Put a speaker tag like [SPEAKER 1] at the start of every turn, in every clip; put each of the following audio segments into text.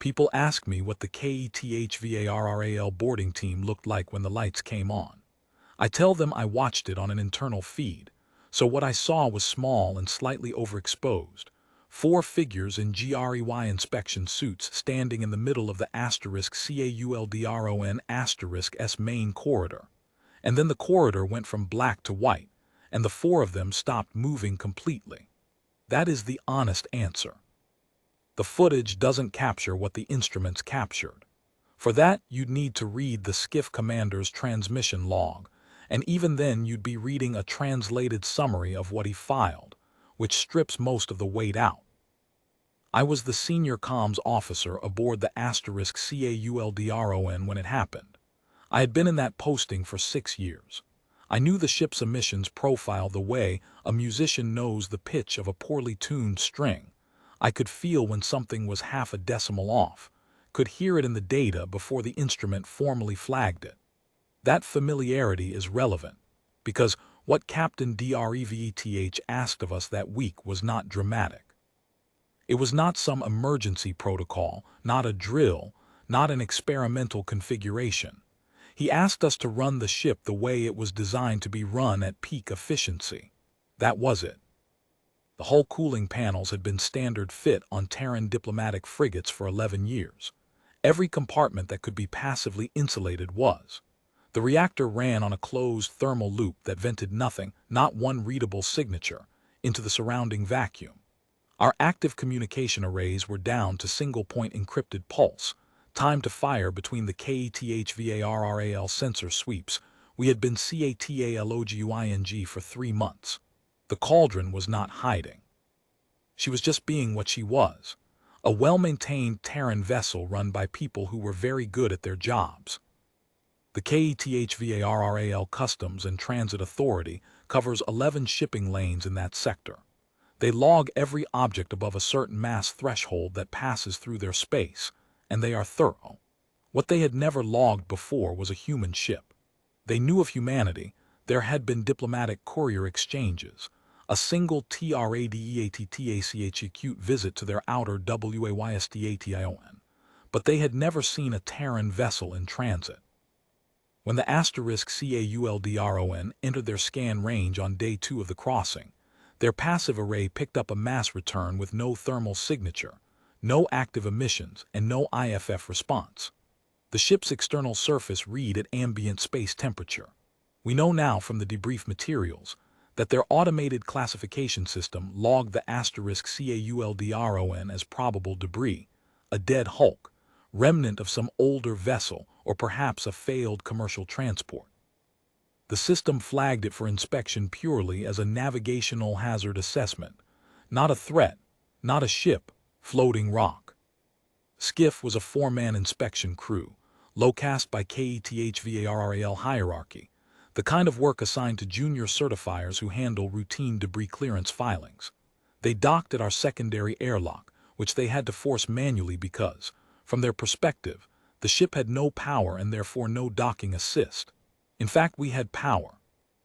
[SPEAKER 1] People ask me what the Keth-Varral boarding team looked like when the lights came on. I tell them I watched it on an internal feed, so what I saw was small and slightly overexposed. Four figures in GREY inspection suits standing in the middle of the *CAULDRON**S main corridor. And then the corridor went from black to white, and the four of them stopped moving completely. That is the honest answer. The footage doesn't capture what the instruments captured. For that, you'd need to read the skiff commander's transmission log, and even then you'd be reading a translated summary of what he filed, which strips most of the weight out. I was the senior comms officer aboard the *CAULDRON when it happened. I had been in that posting for 6 years. I knew the ship's emissions profile the way a musician knows the pitch of a poorly tuned string. I could feel when something was half a decimal off, could hear it in the data before the instrument formally flagged it. That familiarity is relevant, because what Captain Dreveth asked of us that week was not dramatic. It was not some emergency protocol, not a drill, not an experimental configuration. He asked us to run the ship the way it was designed to be run at peak efficiency. That was it. The hull cooling panels had been standard fit on Terran diplomatic frigates for 11 years. Every compartment that could be passively insulated was. The reactor ran on a closed thermal loop that vented nothing, not one readable signature, into the surrounding vacuum. Our active communication arrays were down to single-point encrypted pulse, time to fire between the Keth-Varral sensor sweeps. We had been CATALOGUING for 3 months. The cauldron was not hiding. She was just being what she was, a well-maintained Terran vessel run by people who were very good at their jobs. The Keth-Varral Customs and Transit Authority covers 11 shipping lanes in that sector. They log every object above a certain mass threshold that passes through their space, and they are thorough. What they had never logged before was a human ship. They knew of humanity. There had been diplomatic courier exchanges, a single TRADEATTACH acute visit to their outer WAYSTATION, but they had never seen a Terran vessel in transit. When the *CAULDRON entered their scan range on day 2 of the crossing, their passive array picked up a mass return with no thermal signature, no active emissions, and no IFF response. The ship's external surface read at ambient space temperature. We know now from the debrief materials that their automated classification system logged the *CAULDRON as probable debris, a dead hulk, remnant of some older vessel, or perhaps a failed commercial transport. The system flagged it for inspection purely as a navigational hazard assessment, not a threat, not a ship, floating rock. Skiff was a 4-man inspection crew, low-cast by Keth-Varral hierarchy, the kind of work assigned to junior certifiers who handle routine debris clearance filings. They docked at our secondary airlock, which they had to force manually because, from their perspective, the ship had no power and therefore no docking assist. In fact, we had power.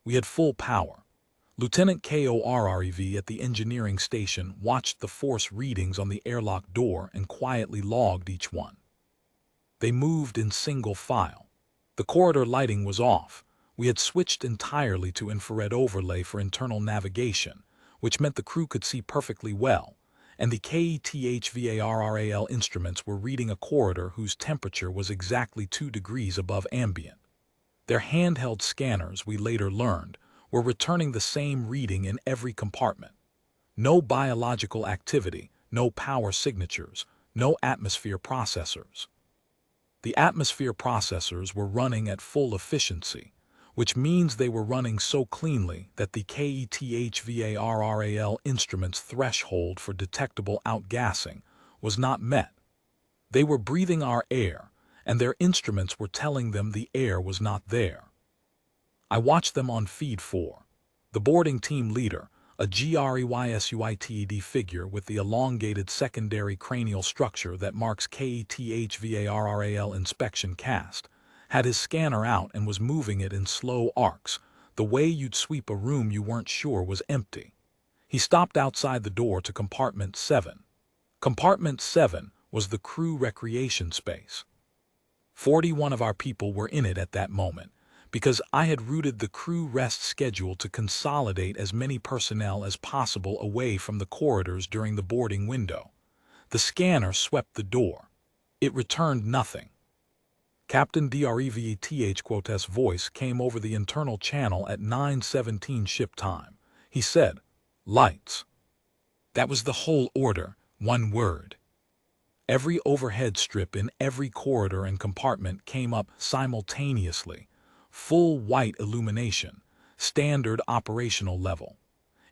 [SPEAKER 1] We had full power. Lieutenant KORREV at the engineering station watched the force readings on the airlock door and quietly logged each one. They moved in single file. The corridor lighting was off. We had switched entirely to infrared overlay for internal navigation, which meant the crew could see perfectly well, and the Keth-Varral instruments were reading a corridor whose temperature was exactly 2 degrees above ambient. Their handheld scanners, we later learned, were returning the same reading in every compartment. No biological activity, no power signatures, no atmosphere processors. The atmosphere processors were running at full efficiency, which means they were running so cleanly that the Keth-Varral instrument's threshold for detectable outgassing was not met. They were breathing our air, and their instruments were telling them the air was not there. I watched them on feed 4. The boarding team leader, a GREYSUITED figure with the elongated secondary cranial structure that marks Keth-Varral inspection cast, had his scanner out and was moving it in slow arcs, the way you'd sweep a room you weren't sure was empty. He stopped outside the door to compartment 7. Compartment 7 was the crew recreation space. 41 of our people were in it at that moment, because I had routed the crew rest schedule to consolidate as many personnel as possible away from the corridors during the boarding window. The scanner swept the door. It returned nothing. Captain Dreveth's voice came over the internal channel at 9:17 ship time. He said, "Lights." That was the whole order, one word. Every overhead strip in every corridor and compartment came up simultaneously. Full white illumination, standard operational level.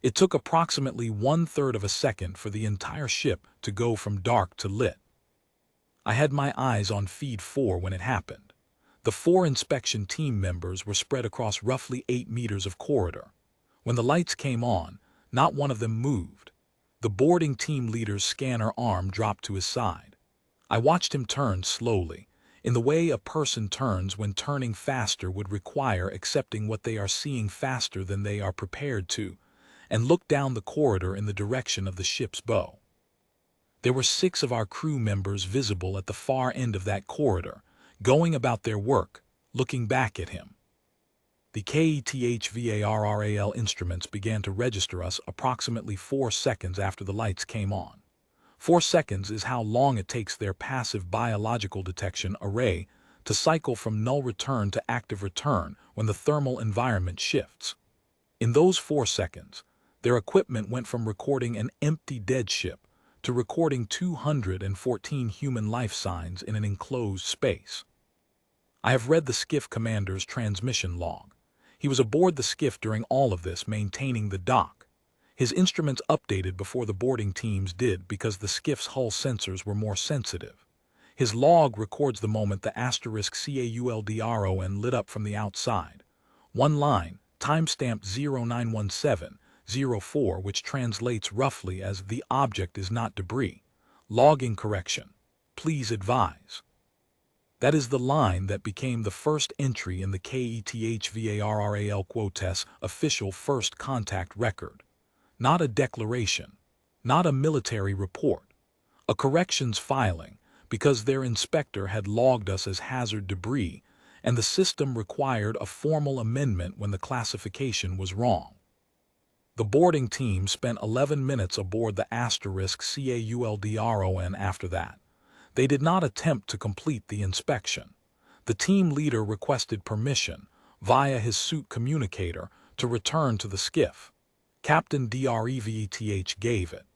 [SPEAKER 1] It took approximately 1/3 of a second for the entire ship to go from dark to lit. I had my eyes on feed 4 when it happened. The 4 inspection team members were spread across roughly 8 meters of corridor. When the lights came on, not one of them moved. The boarding team leader's scanner arm dropped to his side. I watched him turn slowly, in the way a person turns when turning faster would require accepting what they are seeing faster than they are prepared to, and look down the corridor in the direction of the ship's bow. There were 6 of our crew members visible at the far end of that corridor, going about their work, looking back at him. The Keth-Varral instruments began to register us approximately 4 seconds after the lights came on. 4 seconds is how long it takes their passive biological detection array to cycle from null return to active return when the thermal environment shifts. In those 4 seconds, their equipment went from recording an empty dead ship to recording 214 human life signs in an enclosed space. I have read the skiff commander's transmission log. He was aboard the skiff during all of this, maintaining the dock. His instruments updated before the boarding teams did because the skiff's hull sensors were more sensitive. His log records the moment the *CAULDRON lit up from the outside. One line, timestamp 091704, which translates roughly as "the object is not debris. Logging correction. Please advise." That is the line that became the first entry in the Keth-Varral quotes official first contact record. Not a declaration, not a military report, a corrections filing, because their inspector had logged us as hazard debris, and the system required a formal amendment when the classification was wrong. The boarding team spent 11 minutes aboard the *CAULDRON after that. They did not attempt to complete the inspection. The team leader requested permission, via his suit communicator, to return to the skiff. Captain Dreveth gave it.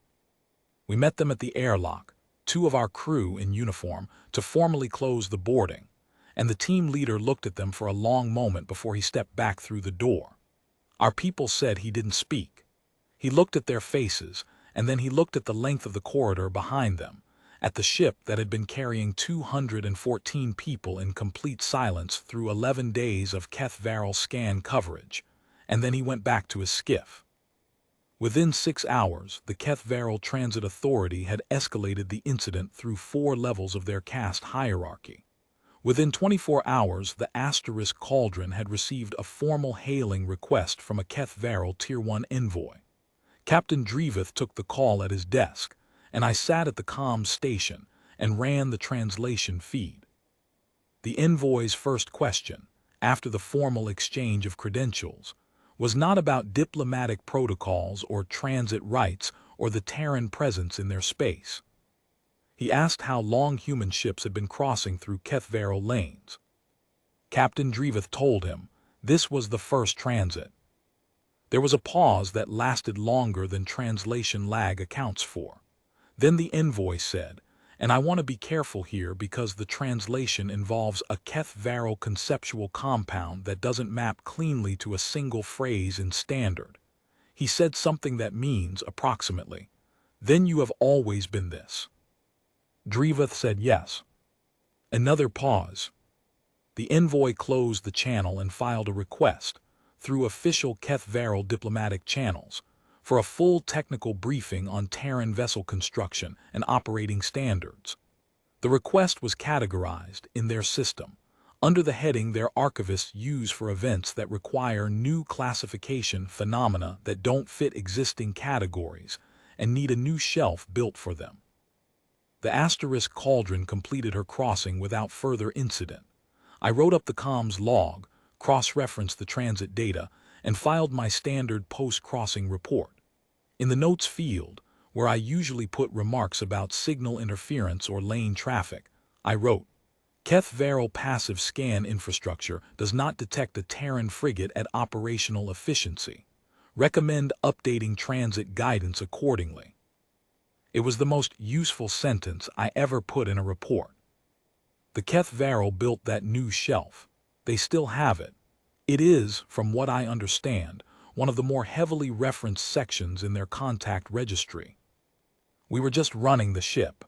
[SPEAKER 1] We met them at the airlock, 2 of our crew in uniform, to formally close the boarding, and the team leader looked at them for a long moment before he stepped back through the door. Our people said he didn't speak. He looked at their faces, and then he looked at the length of the corridor behind them, at the ship that had been carrying 214 people in complete silence through 11 days of Keth-Varral scan coverage, and then he went back to his skiff. Within 6 hours, the Keth-Varral Transit Authority had escalated the incident through 4 levels of their caste hierarchy. Within 24 hours, the * Cauldron had received a formal hailing request from a Keth-Varral Tier 1 envoy. Captain Dreveth took the call at his desk, and I sat at the comms station and ran the translation feed. The envoy's first question, after the formal exchange of credentials, was not about diplomatic protocols or transit rights or the Terran presence in their space. He asked how long human ships had been crossing through Keth-Varral lanes. Captain Dreveth told him this was the first transit. There was a pause that lasted longer than translation lag accounts for. Then the envoy said, and I want to be careful here because the translation involves a Keth-Varral conceptual compound that doesn't map cleanly to a single phrase in standard. He said something that means, approximately, "Then you have always been this." Dreveth said yes. Another pause. The envoy closed the channel and filed a request, through official Keth-Varral diplomatic channels, for a full technical briefing on Terran vessel construction and operating standards. The request was categorized, in their system, under the heading their archivists use for events that require new classification phenomena that don't fit existing categories and need a new shelf built for them. The asterisk Cauldron completed her crossing without further incident. I wrote up the comms log, cross-referenced the transit data, and filed my standard post-crossing report. In the notes field, where I usually put remarks about signal interference or lane traffic, I wrote, Keth-Varral passive scan infrastructure does not detect a Terran frigate at operational efficiency. Recommend updating transit guidance accordingly. It was the most useful sentence I ever put in a report. The Keth-Varral built that new shelf. They still have it. It is, from what I understand, one of the more heavily referenced sections in their contact registry. We were just running the ship.